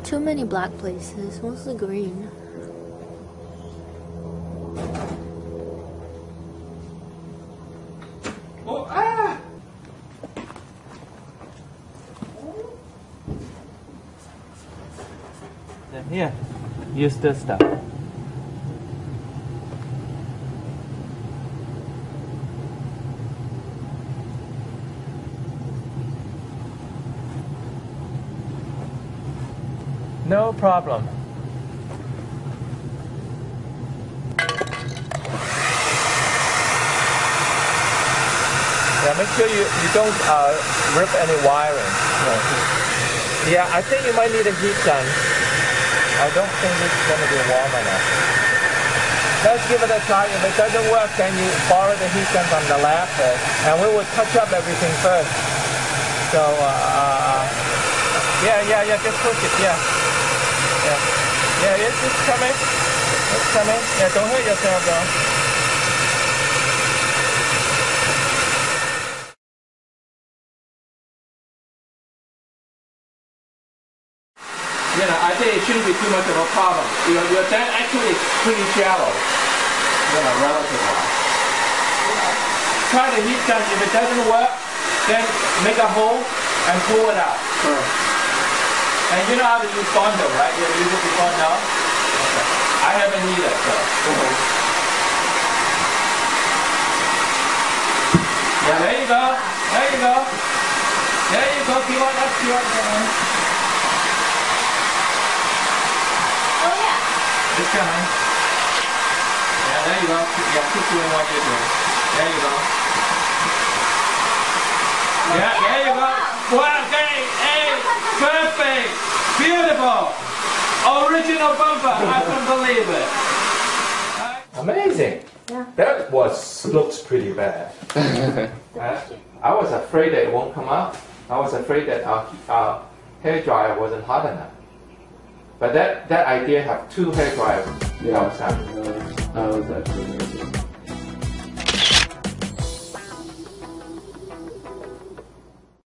too many black places, mostly green. Oh, ah! Then here, use this stuff. No problem. Yeah, make sure you don't rip any wiring. Yeah, I think you might need a heat gun. I don't think it's going to be warm enough. Let's give it a try. If it doesn't work, then you borrow the heat gun from the lab, and we will touch up everything first. So, yeah, just push it, yeah. Yeah, it's coming. It's coming. Yeah, don't hurt yourself though. You know, I think it shouldn't be too much of a problem. Your dent actually is pretty shallow, relative-wise. Try the heat gun. If it doesn't work, then make a hole and pull it out. Sure. And you know how to use bundle, right? You use it before now? Okay. I haven't either, so. Yeah, there you go. There you go. There you go. Keep on up, keep on going. Oh yeah. It's coming. Yeah, there you go. Yeah, keep doing what you're doing. There you go. Yeah, there you go. Wow, hey, perfect. Beautiful. Original bumper. I can't believe it. Amazing. Yeah. That looks pretty bad. I was afraid that it won't come out. I was afraid that our hair dryer wasn't hot enough. But that idea have two hair dryers outside. That was actually amazing.